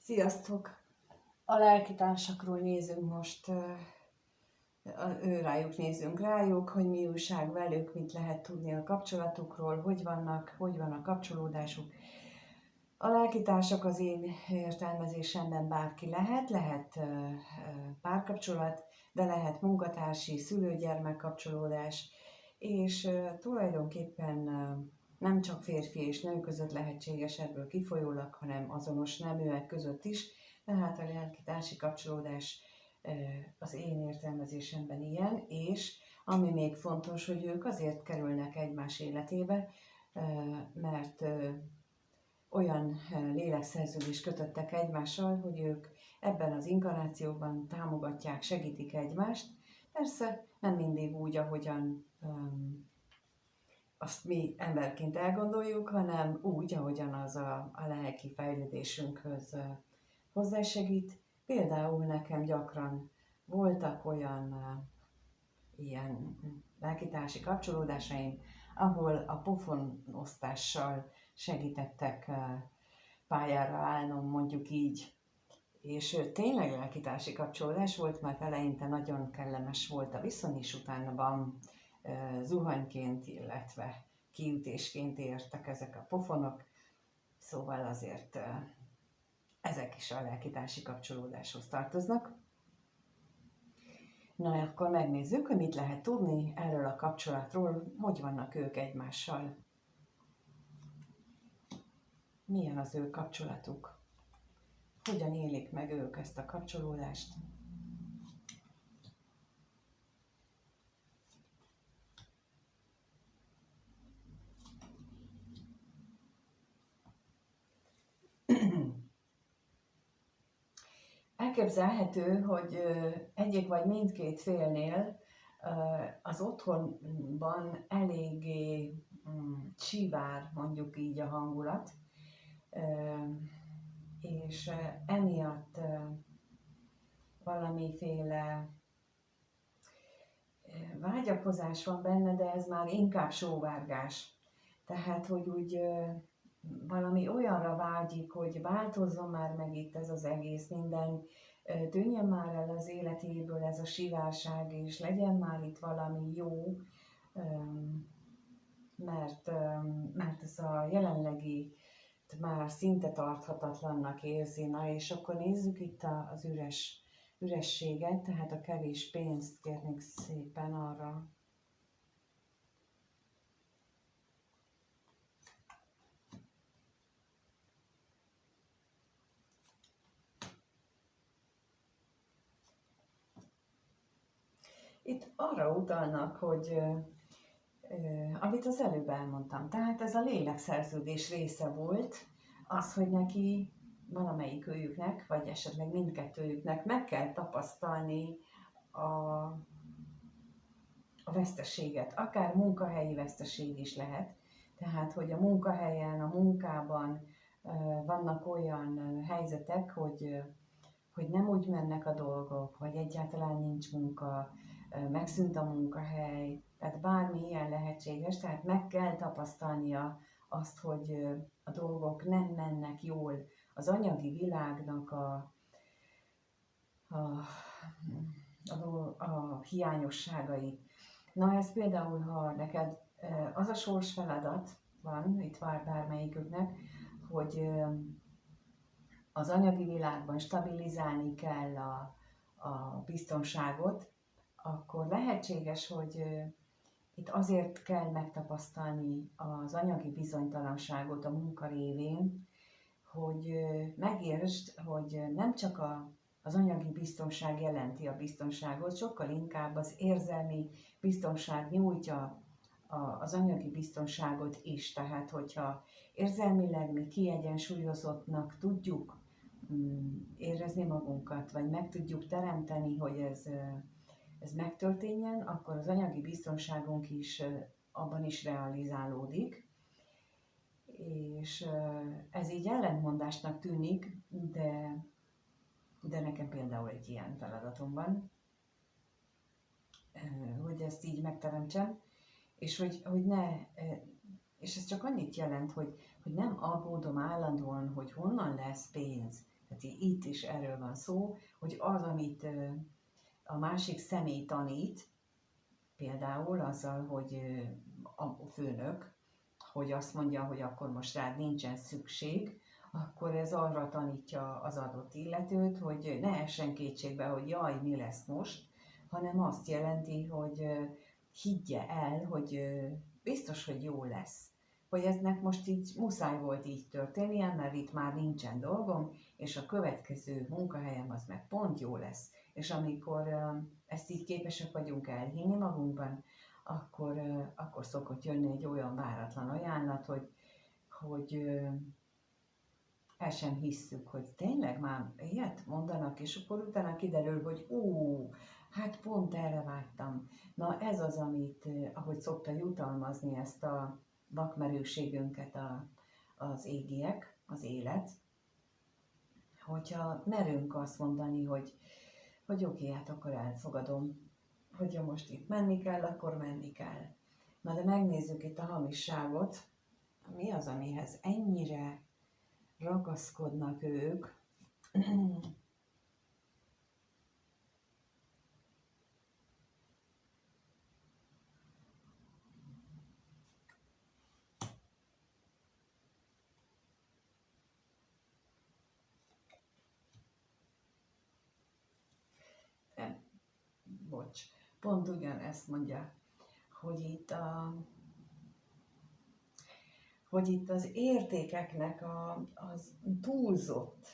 Sziasztok! A lelkitársakról nézünk most, nézünk rájuk, hogy mi újság velük, mit lehet tudni a kapcsolatukról, hogy vannak, hogy van a kapcsolódásuk. A lelkitársak az én értelmezésemben bárki lehet párkapcsolat, de lehet munkatársi, szülő-gyermek kapcsolódás, és tulajdonképpen nem csak férfi és nő között lehetséges ebből kifolyólag, hanem azonos neműek között is, tehát a lelkitársi kapcsolódás az én értelmezésemben ilyen, és ami még fontos, hogy ők azért kerülnek egymás életébe, mert olyan lélekszerződést kötöttek egymással, hogy ők ebben az inkarnációban támogatják, segítik egymást. Persze nem mindig úgy, ahogyan azt mi emberként elgondoljuk, hanem úgy, ahogyan az a lelki fejlődésünkhöz hozzásegít. Például nekem gyakran voltak olyan ilyen lelkitársi kapcsolódásaim, ahol a pofonosztással segítettek pályára állnom, mondjuk így. És tényleg lelkitársi kapcsolódás volt, mert eleinte nagyon kellemes volt a viszony, és utána zuhanyként, illetve kiütésként értek ezek a pofonok. Szóval azért ezek is a lelkitársi kapcsolódáshoz tartoznak. Na, akkor megnézzük, hogy mit lehet tudni erről a kapcsolatról, hogy vannak ők egymással. Milyen az ő kapcsolatuk? Hogyan élik meg ők ezt a kapcsolódást? Elképzelhető, hogy egyik vagy mindkét félnél az otthonban eléggé csivár, mondjuk így a hangulat, és emiatt valamiféle vágyakozás van benne, de ez már inkább sóvárgás. Tehát, hogy úgy valami olyanra vágyik, hogy változzon már meg itt ez az egész, minden tűnjön már el az életéből ez a sivárság, és legyen már itt valami jó, mert ez a jelenlegi már szinte tarthatatlannak érzi. Na, és akkor nézzük itt az ürességet, tehát a kevés pénzt kérnék szépen arra. Itt arra utalnak, hogy amit az előbb elmondtam, tehát ez a lélekszerződés része volt, az, hogy neki valamelyik őjüknek, vagy esetleg mindkettőjüknek meg kell tapasztalni a veszteséget, akár munkahelyi veszteség is lehet, tehát hogy a munkahelyen, a munkában vannak olyan helyzetek, hogy nem úgy mennek a dolgok, vagy egyáltalán nincs munka, megszűnt a munkahely, tehát bármi ilyen lehetséges, tehát meg kell tapasztalnia azt, hogy a dolgok nem mennek jól. Az anyagi világnak a hiányosságai. Na, ez például, ha neked az a sors feladat van, itt vár bármelyiküknek, hogy az anyagi világban stabilizálni kell a biztonságot, akkor lehetséges, hogy itt azért kell megtapasztalni az anyagi bizonytalanságot a munka révén, hogy megértsd, hogy nem csak az anyagi biztonság jelenti a biztonságot, sokkal inkább az érzelmi biztonság nyújtja az anyagi biztonságot is. Tehát, hogyha érzelmileg mi kiegyensúlyozottnak tudjuk érezni magunkat, vagy meg tudjuk teremteni, hogy ez megtörténjen, akkor az anyagi biztonságunk is abban is realizálódik. És ez így ellentmondásnak tűnik, de nekem például egy ilyen feladatom van, hogy ezt így megteremtsem, és hogy ne, és ez csak annyit jelent, hogy nem aggódom állandóan, hogy honnan lesz pénz. Tehát itt is erről van szó, hogy az, amit a másik személy tanít, például azzal, hogy a főnök, hogy azt mondja, hogy akkor most rád nincsen szükség, akkor ez arra tanítja az adott illetőt, hogy ne essen kétségbe, hogy jaj, mi lesz most, hanem azt jelenti, hogy higgye el, hogy biztos, hogy jó lesz. Hogy eznek most így muszáj volt így történnie, mert itt már nincsen dolgom, és a következő munkahelyem az meg pont jó lesz. És amikor ezt így képesek vagyunk elhinni magunkban, akkor szokott jönni egy olyan váratlan ajánlat, hogy el sem hisszük, hogy tényleg már ilyet mondanak, és akkor utána kiderül, hogy hát pont erre vágytam. Na ez az, amit, ahogy szokta jutalmazni ezt a vakmerőségünket az égiek, az élet, hogyha merünk azt mondani, hogy oké, hát akkor elfogadom, hogyha most itt menni kell, akkor menni kell. Na de megnézzük itt a hamisságot, mi az, amihez ennyire ragaszkodnak ők. Bocs, pont ugyanezt mondja, hogy itt az értékeknek az túlzott,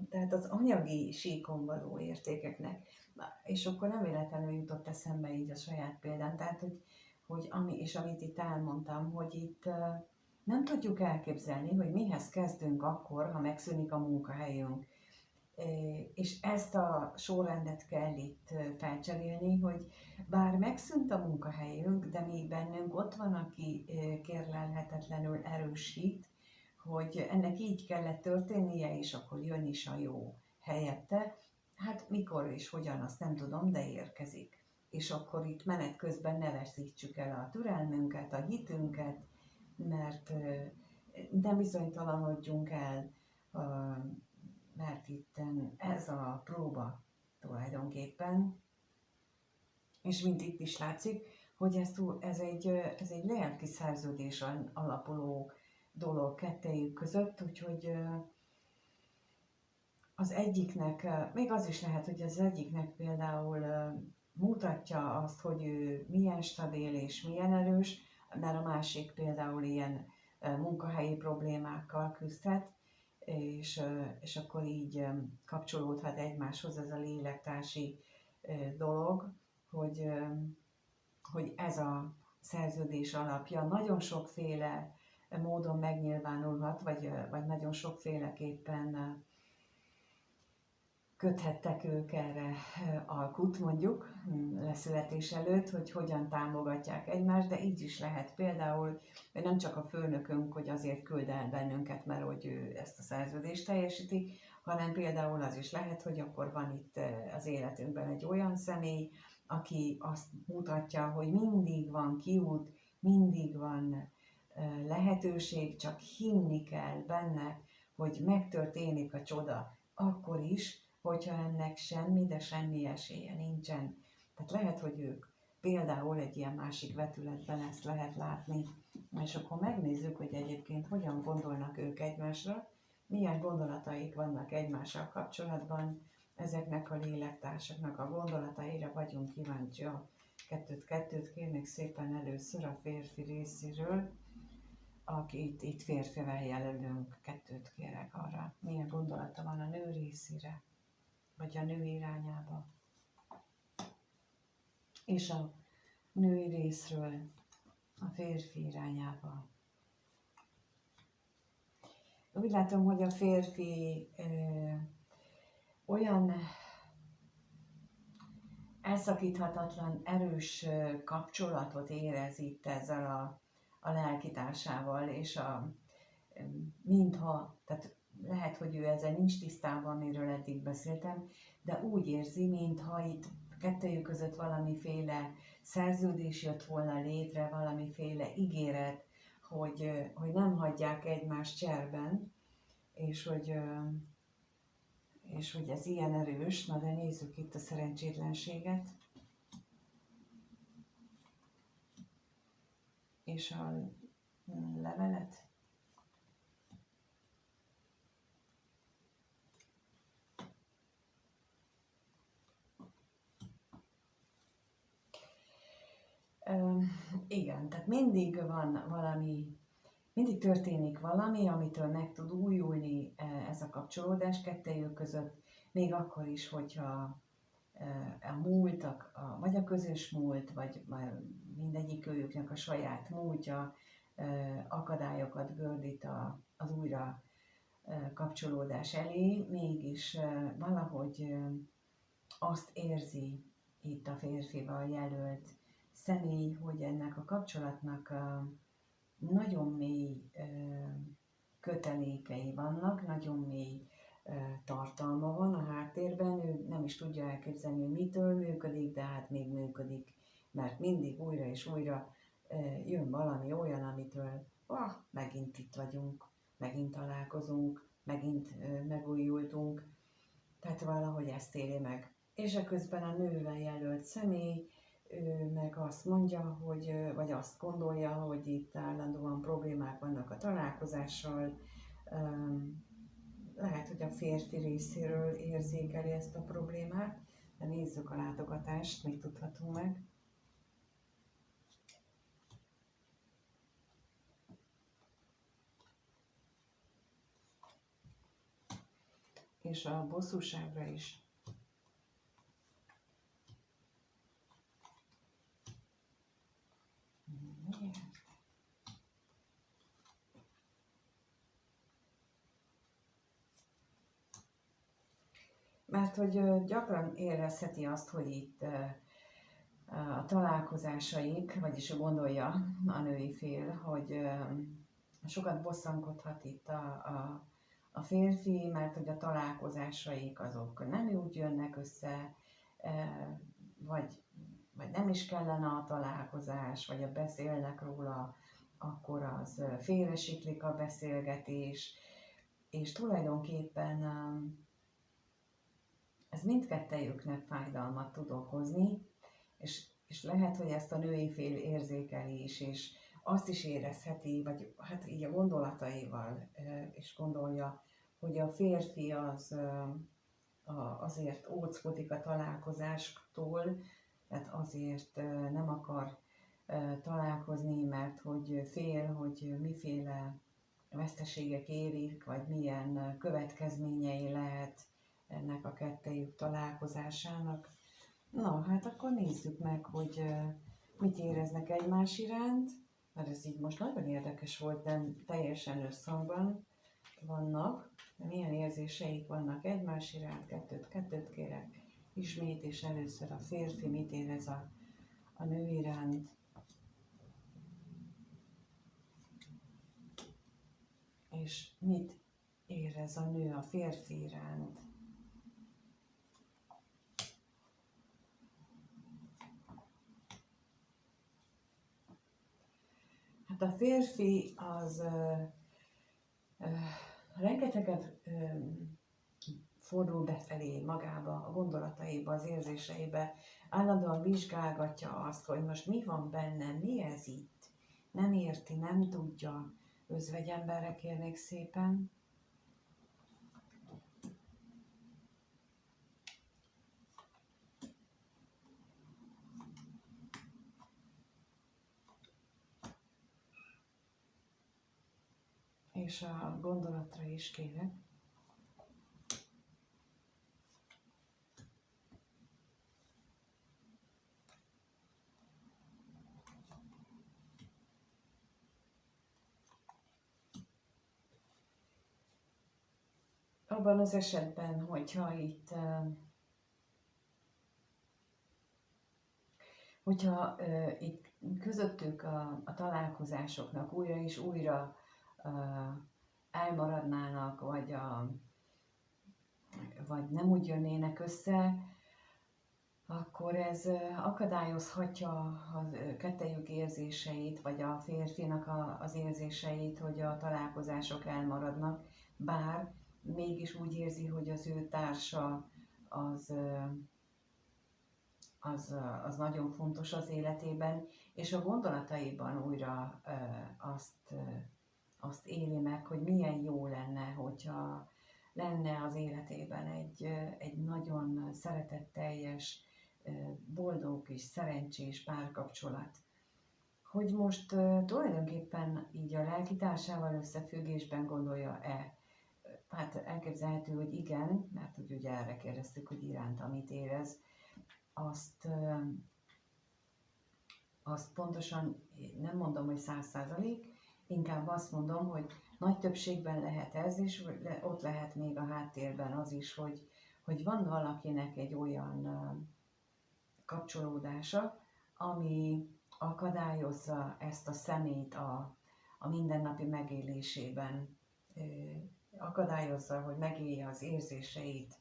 tehát az anyagi síkon való értékeknek, és akkor nem véletlenül jutott eszembe így a saját példán, tehát amit itt elmondtam, hogy itt nem tudjuk elképzelni, hogy mihez kezdünk akkor, ha megszűnik a munkahelyünk. És ezt a sorrendet kell itt felcserélni, hogy bár megszűnt a munkahelyünk, de még bennünk ott van, aki kérlelhetetlenül erősít, hogy ennek így kellett történnie, és akkor jön is a jó helyette. Hát mikor és hogyan, azt nem tudom, de érkezik. És akkor itt menet közben ne veszítsük el a türelmünket, a hitünket, mert nem bizonytalanodjunk el, mert itt ez a próba tulajdonképpen, és mint itt is látszik, hogy ez egy lelki szerződésen alapuló dolog kettejük között, úgyhogy az egyiknek, még az is lehet, hogy az egyiknek például mutatja azt, hogy ő milyen stabil és milyen erős, mert a másik például ilyen munkahelyi problémákkal küzdhet, és akkor így kapcsolódhat egymáshoz ez a lélektársi dolog, hogy ez a szerződés alapja nagyon sokféle módon megnyilvánulhat, vagy nagyon sokféleképpen köthettek ők erre alkut, mondjuk, leszületés előtt, hogy hogyan támogatják egymást, de így is lehet például, hogy nem csak a főnökünk, hogy azért küld el bennünket, mert hogy ő ezt a szerződést teljesíti, hanem például az is lehet, hogy akkor van itt az életünkben egy olyan személy, aki azt mutatja, hogy mindig van kiút, mindig van lehetőség, csak hinni kell benne, hogy megtörténik a csoda, akkor is, hogyha ennek semmi, de semmi esélye nincsen. Tehát lehet, hogy ők például egy ilyen másik vetületben ezt lehet látni, és akkor megnézzük, hogy egyébként hogyan gondolnak ők egymásra, milyen gondolataik vannak egymással kapcsolatban, ezeknek a lélektársaknak a gondolataira vagyunk kíváncsiak. Kettőt kérnék szépen először a férfi részéről, akit itt férfivel jelölünk, kettőt kérek arra. Milyen gondolata van a nő részére, vagy a nő irányába. És a női részről a férfi irányába. Úgy látom, hogy a férfi olyan elszakíthatatlan, erős kapcsolatot érez itt ezzel a lelkitársával, és mintha, tehát lehet, hogy ő ezzel nincs tisztában, amiről eddig beszéltem, de úgy érzi, mintha itt kettőjük között valamiféle szerződés jött volna létre, valamiféle ígéret, hogy nem hagyják egymást cserben, és És hogy ez ilyen erős, na de nézzük itt a szerencsétlenséget. És a levelet. Igen, tehát mindig van valami, mindig történik valami, amitől meg tud újulni ez a kapcsolódás kettejük között, még akkor is, hogyha a múltak, vagy a közös múlt, vagy mindegyik őjüknek a saját múltja akadályokat gördít az újra kapcsolódás elé, mégis valahogy azt érzi itt a férfival jelölt személy, hogy ennek a kapcsolatnak nagyon mély kötelékei vannak, nagyon mély tartalma van a háttérben, ő nem is tudja elképzelni, hogy mitől működik, de hát még működik, mert mindig újra és újra jön valami olyan, amitől megint itt vagyunk, megint találkozunk, megint megújultunk, tehát valahogy ezt éli meg. És eközben a nővel jelölt személy, ő meg azt mondja, hogy, vagy azt gondolja, hogy itt állandóan problémák vannak a találkozással, lehet, hogy a férfi részéről érzékeli ezt a problémát, de nézzük a látogatást, mit tudhatunk meg. És a bosszúságra is. Miért? Mert hogy gyakran érezheti azt, hogy itt a találkozásaik, vagyis gondolja a női fél, hogy sokat bosszankodhat itt a férfi, mert hogy a találkozásaik azok nem úgy jönnek össze, vagy nem is kellene a találkozás, vagy a beszélnek róla, akkor az félresiklik a beszélgetés, és tulajdonképpen ez mindkettejüknek fájdalmat tud okozni, és lehet, hogy ezt a női fél érzékeli is, és azt is érezheti, vagy hát így a gondolataival is gondolja, hogy a férfi az azért óckodik a találkozástól, tehát azért nem akar találkozni, mert hogy fél, hogy miféle veszteségek érik, vagy milyen következményei lehet ennek a kettejük találkozásának. Na, hát akkor nézzük meg, hogy mit éreznek egymás iránt, mert ez így most nagyon érdekes volt, nem teljesen összhangban vannak, de milyen érzéseik vannak egymás iránt, kettőt kérek ismét, és először a férfi mit érez a nő iránt. És mit érez a nő a férfi iránt. Hát a férfi az rengeteget fordul befelé magába, a gondolataiba, az érzéseibe, állandóan vizsgálgatja azt, hogy most mi van bennem, mi ez itt, nem érti, nem tudja. Özvegyemberre kérnék szépen. És a gondolatra is kérek. Abban az esetben, hogyha itt itt közöttük a találkozásoknak újra és újra elmaradnának, vagy nem úgy jönnének össze, akkor ez akadályozhatja a kettejük érzéseit, vagy a férfinak az érzéseit, hogy a találkozások elmaradnak, bár mégis úgy érzi, hogy az ő társa az, az nagyon fontos az életében, és a gondolataiban újra azt éli meg, hogy milyen jó lenne, hogyha lenne az életében egy nagyon szeretetteljes, boldog és szerencsés párkapcsolat. Hogy most tulajdonképpen így a lelkitársával összefüggésben gondolja-e? Hát elképzelhető, hogy igen, mert hogy ugye erre kérdeztük, hogy iránta mit érez. Azt pontosan nem mondom, hogy 100%, inkább azt mondom, hogy nagy többségben lehet ez, és ott lehet még a háttérben az is, hogy van valakinek egy olyan kapcsolódása, ami akadályozza ezt a személyt a mindennapi megélésében, akadályozza, hogy megélje az érzéseit,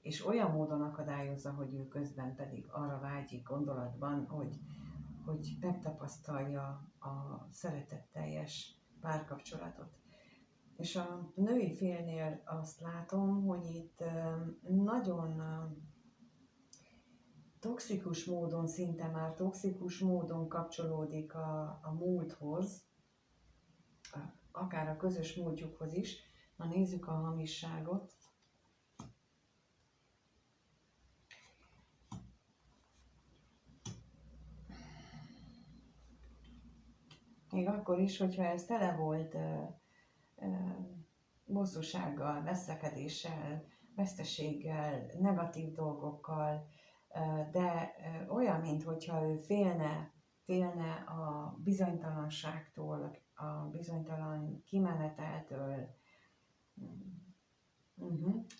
és olyan módon akadályozza, hogy ő közben pedig arra vágyik gondolatban, hogy megtapasztalja a szeretetteljes párkapcsolatot. És a női félnél azt látom, hogy itt nagyon toxikus módon, szinte már toxikus módon kapcsolódik a múlthoz, akár a közös múltjukhoz is. Na nézzük a hamisságot. Még akkor is, hogyha ez tele volt bosszúsággal, veszekedéssel, veszteséggel, negatív dolgokkal, de olyan, mintha ő félne a bizonytalanságtól, a bizonytalan kimeneteltől.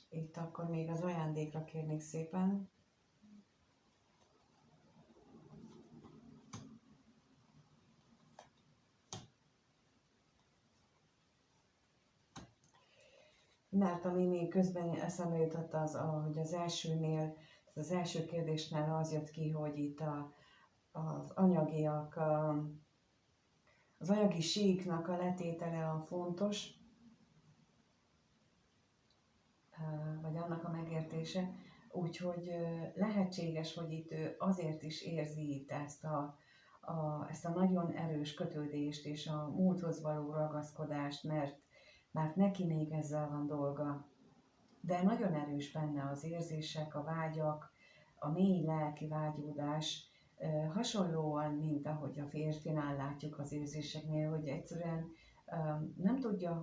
Itt akkor még az ajándékra kérnék szépen. Mert ami még közben eszembe jutott az, hogy az első kérdésnél az jött ki, hogy itt az anyagiak, az anyagi síknak a letétele a fontos, vagy annak a megértése, úgyhogy lehetséges, hogy itt ő azért is érzi itt ezt a nagyon erős kötődést és a múlthoz való ragaszkodást, mert neki még ezzel van dolga. De nagyon erős benne az érzések, a vágyak, a mély lelki vágyódás, hasonlóan, mint ahogy a férfinál látjuk az érzéseknél, hogy egyszerűen nem tudja,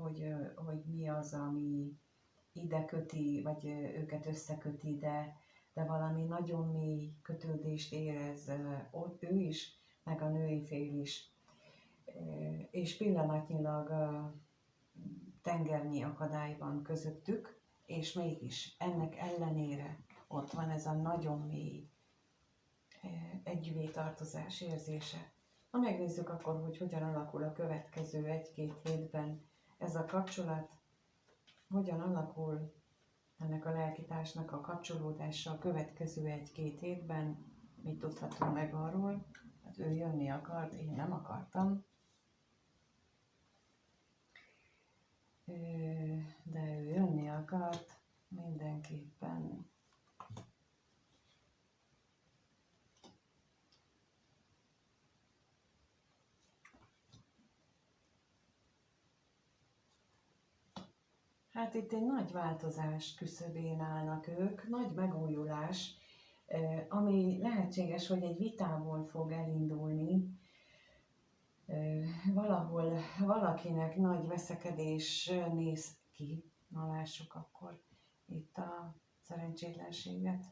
hogy mi az, ami ide köti, vagy őket összeköti, de valami nagyon mély kötődést érez ott ő is, meg a női fél is. És pillanatnyilag tengernyi akadály van közöttük, és mégis ennek ellenére ott van ez a nagyon mély együvé tartozás érzése. Na megnézzük akkor, hogy hogyan alakul a következő 1-2 hétben ez a kapcsolat, hogyan alakul ennek a lelkitársnak a kapcsolódása a következő 1-2 hétben, mit tudhatunk meg arról. Hát ő jönni akart, én nem akartam. De ő jönni akart mindenképpen. Hát itt egy nagy változás küszöbén állnak ők, nagy megújulás, ami lehetséges, hogy egy vitából fog elindulni. Valahol valakinek nagy veszekedés néz ki. Na lássuk akkor itt a szerencsétlenséget.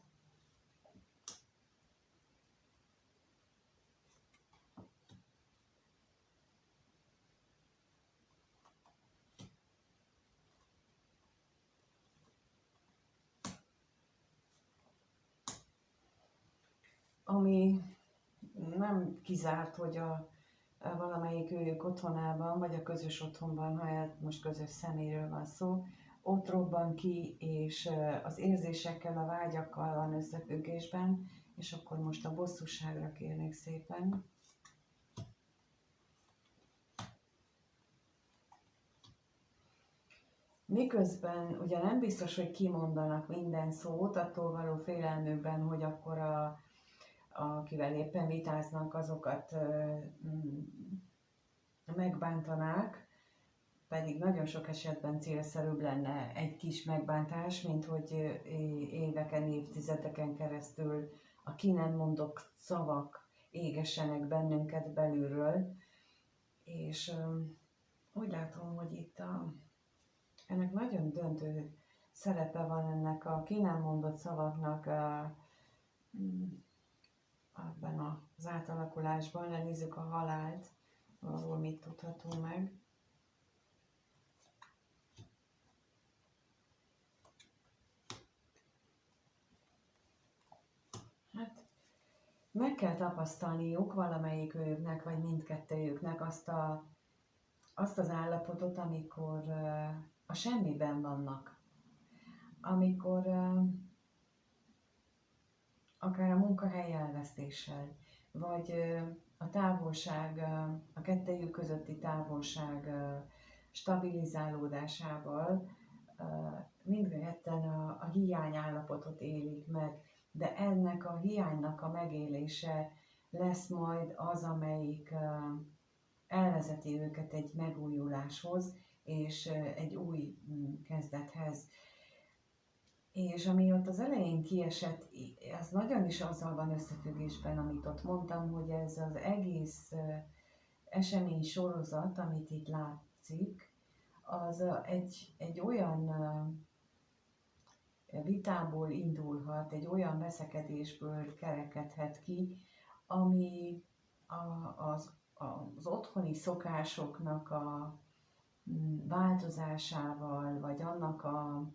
Ami nem kizárt, hogy valamelyik őjük otthonában, vagy a közös otthonban, ha most közös személyről van szó, ott robban ki, és az érzésekkel, a vágyakkal van összefüggésben, és akkor most a bosszúságra kérnék szépen. Miközben ugye nem biztos, hogy kimondanak minden szót, attól való félelmükben, hogy akkor akivel éppen vitáznak, azokat megbántanák, pedig nagyon sok esetben célszerűbb lenne egy kis megbántás, mint hogy éveken, évtizedeken keresztül a ki nem mondott szavak égessenek bennünket belülről, és úgy látom, hogy itt ennek nagyon döntő szerepe van ennek a ki nem mondott szavaknak ebben az átalakulásban. Lenézzük a halált, valahol mit tudható meg. Hát meg kell tapasztalniuk valamelyik őknek, vagy mindkettőjüknek azt az állapotot, amikor a semmiben vannak. Amikor akár a munkahely elvesztéssel, vagy a távolság, a kettejük közötti távolság stabilizálódásával mindketten a hiány állapotot élik meg, de ennek a hiánynak a megélése lesz majd az, amelyik elvezeti őket egy megújuláshoz és egy új kezdethez. És ami ott az elején kiesett, az nagyon is azzal van összefüggésben, amit ott mondtam, hogy ez az egész esemény sorozat, amit itt látszik, az egy olyan vitából indulhat, egy olyan veszekedésből kerekedhet ki, ami az otthoni szokásoknak a változásával, vagy annak a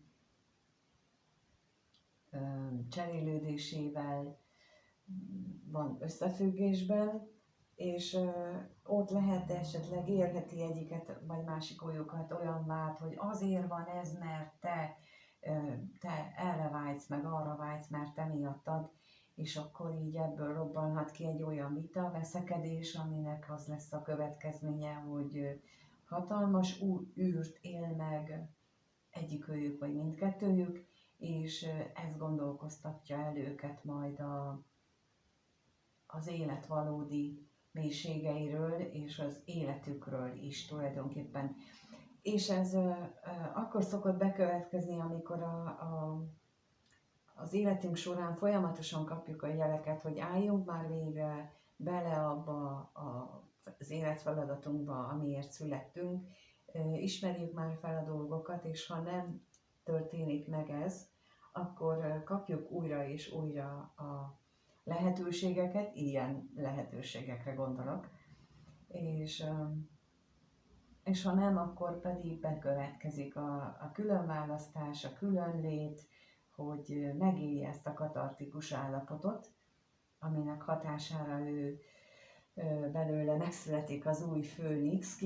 cserélődésével van összefüggésben, és ott lehet esetleg érheti egyiket vagy másik olyukat olyan vád, hogy azért van ez, mert te erre vágysz, meg arra vágysz, mert te miattad, és akkor így ebből robbanhat ki egy olyan vita, veszekedés, aminek az lesz a következménye, hogy hatalmas űrt él meg egyikőjük vagy mindkettőjük, és ez gondolkoztatja el őket majd az élet valódi mélységeiről és az életükről is tulajdonképpen. És ez akkor szokott bekövetkezni, amikor az életünk során folyamatosan kapjuk a jeleket, hogy álljunk már végre bele abba az életfeladatunkba, amiért születtünk, ismerjük már fel a dolgokat, és ha nem történik meg ez, akkor kapjuk újra és újra a lehetőségeket, ilyen lehetőségekre gondolok, és ha nem, akkor pedig bekövetkezik a különválasztás, a különlét, hogy megélje ezt a katartikus állapotot, aminek hatására ő belőle megszületik az új főnix,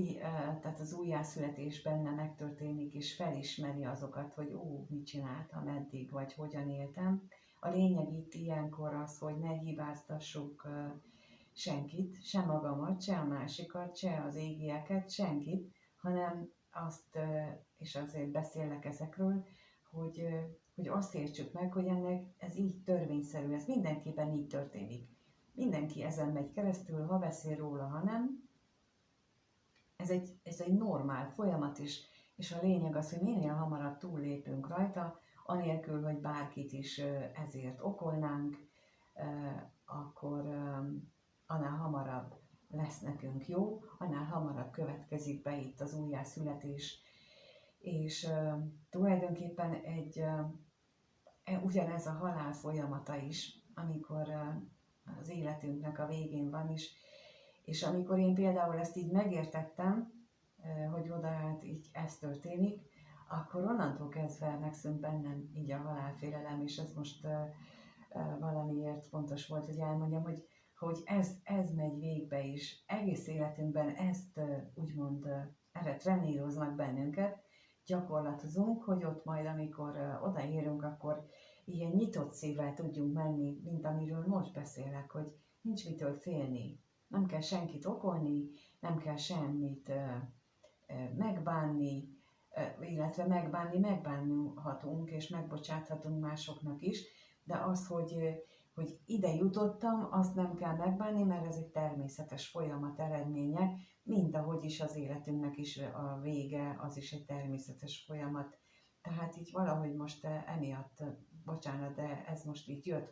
tehát az újjászületés benne megtörténik, és felismeri azokat, hogy mit csináltam eddig, vagy hogyan éltem. A lényeg itt ilyenkor az, hogy ne hibáztassuk senkit, se magamat, se a másikat, se az égieket, senkit, hanem azt, és azért beszélek ezekről, hogy azt értsük meg, hogy ez így törvényszerű, ez mindenképpen így történik. Mindenki ezen megy keresztül, ha beszél róla, ha nem. Ez egy normál folyamat is, és a lényeg az, hogy minél hamarabb túllépünk rajta, anélkül, hogy bárkit is ezért okolnánk, akkor annál hamarabb lesz nekünk jó, annál hamarabb következik be itt az újjászületés. És tulajdonképpen ugyanez a halál folyamata is, amikor az életünknek a végén van is, és amikor én például ezt így megértettem, hogy odaállt így ez történik, akkor onnantól kezdve megszűnt bennem így a halálfélelem, és ez most valamiért fontos volt, hogy elmondjam, hogy ez megy végbe is. Egész életünkben ezt úgymond erre treníroznak bennünket, gyakorlatozunk, hogy ott majd, amikor odaérünk, akkor ilyen nyitott szívvel tudjunk menni, mint amiről most beszélek, hogy nincs mitől félni. Nem kell senkit okolni, nem kell semmit megbánni, illetve megbánhatunk és megbocsáthatunk másoknak is, de az, hogy ide jutottam, azt nem kell megbánni, mert ez egy természetes folyamat eredménye, mint ahogy is az életünknek is a vége, az is egy természetes folyamat. Tehát így valahogy most emiatt, bocsánat, de ez most így jött,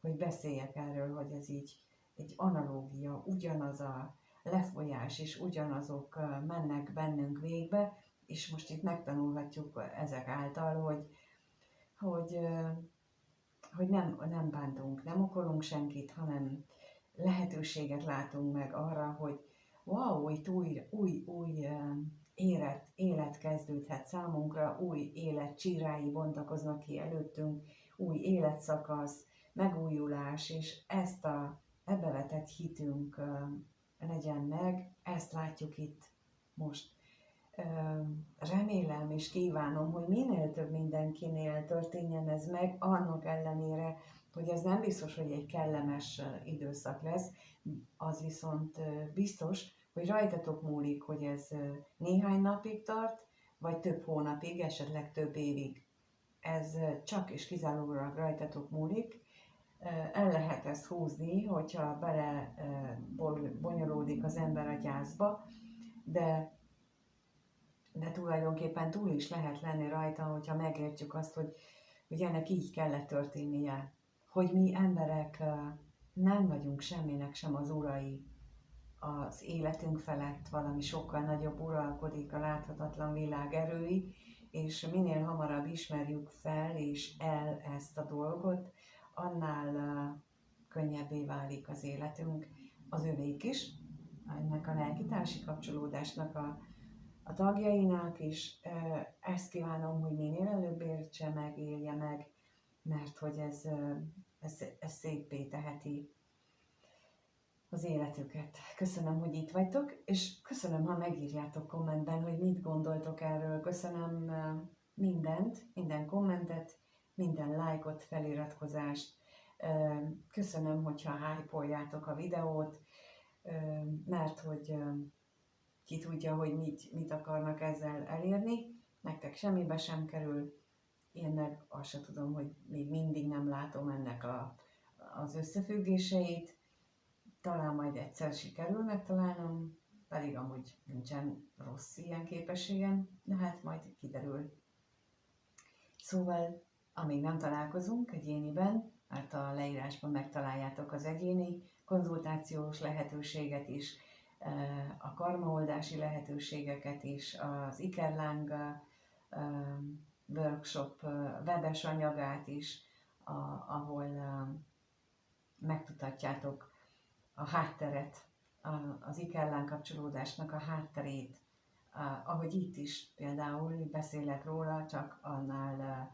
hogy beszéljek erről, hogy ez így egy analógia, ugyanaz a lefolyás és ugyanazok mennek bennünk végbe, és most itt megtanulhatjuk ezek által, hogy, hogy nem bántunk, nem okolunk senkit, hanem lehetőséget látunk meg arra, hogy wow, itt új élet kezdődhet számunkra, új élet csírái bontakoznak ki előttünk, új életszakasz, megújulás, és ebbe vetett hitünk legyen meg, ezt látjuk itt most. Remélem és kívánom, hogy minél több mindenkinél történjen ez meg, annak ellenére, hogy ez nem biztos, hogy egy kellemes időszak lesz, az viszont biztos, hogy rajtatok múlik, hogy ez néhány napig tart, vagy több hónapig, esetleg több évig. Ez csak és kizárólag rajtatok múlik. El lehet ezt húzni, hogyha bele bonyolódik az ember a gyászba, de tulajdonképpen túl is lehet lenni rajta, hogyha megértjük azt, hogy ennek így kellett történnie. Hogy mi emberek nem vagyunk semminek sem az urai. Az életünk felett valami sokkal nagyobb uralkodik, a láthatatlan világ erői, és minél hamarabb ismerjük fel és el ezt a dolgot, annál könnyebbé válik az életünk, az övék is, ennek a lelki-társi kapcsolódásnak a tagjainak is. Ezt kívánom, hogy minél előbb értse meg, élje meg, mert hogy ez széppé teheti az életüket. Köszönöm, hogy itt vagytok, és köszönöm, ha megírjátok kommentben, hogy mit gondoltok erről. Köszönöm mindent, minden kommentet, minden lájkot, feliratkozást. Köszönöm, hogyha hype-oljátok a videót, mert hogy ki tudja, hogy mit akarnak ezzel elérni. Nektek semmibe sem kerül. Én meg azt se tudom, hogy még mindig nem látom ennek az összefüggéseit. Talán majd egyszer sikerül megtalálnom, pedig amúgy nincsen rossz ilyen képességem, de hát majd kiderül. Szóval, amíg nem találkozunk egyéniben, mert a leírásban megtaláljátok az egyéni konzultációs lehetőséget is, a karmaoldási lehetőségeket is, az Ikerláng workshop webes anyagát is, ahol megtudhatjátok a hátteret, az Ikerláng kapcsolódásnak a hátterét, ahogy itt is például beszélek róla, csak annál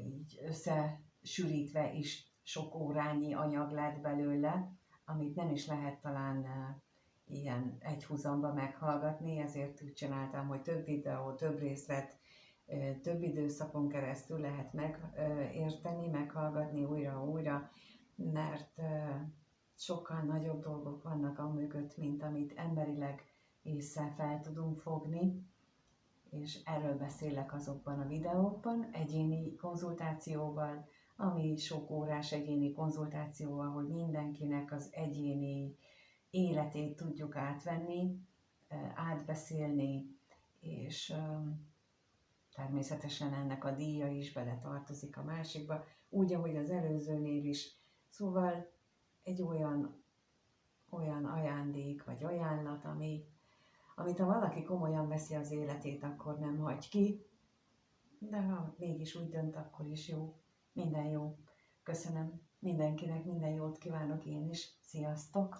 így összesűrítve is sok órányi anyag lett belőle, amit nem is lehet talán ilyen egy húzamba meghallgatni, ezért úgy csináltam, hogy több videó, több részlet, több időszakon keresztül lehet megérteni, meghallgatni újra, mert sokkal nagyobb dolgok vannak amögött, mint amit emberileg észre fel tudunk fogni, és erről beszélek azokban a videókban, egyéni konzultációval, ami sok órás egyéni konzultáció, ahol mindenkinek az egyéni életét tudjuk átvenni, átbeszélni, és természetesen ennek a díja is bele tartozik a másikba, úgy, ahogy az előzőnél is. Szóval egy olyan ajándék vagy ajánlat, amit ha valaki komolyan veszi az életét, akkor nem hagy ki, de ha mégis úgy dönt, akkor is jó. Minden jó. Köszönöm mindenkinek, minden jót kívánok én is. Sziasztok!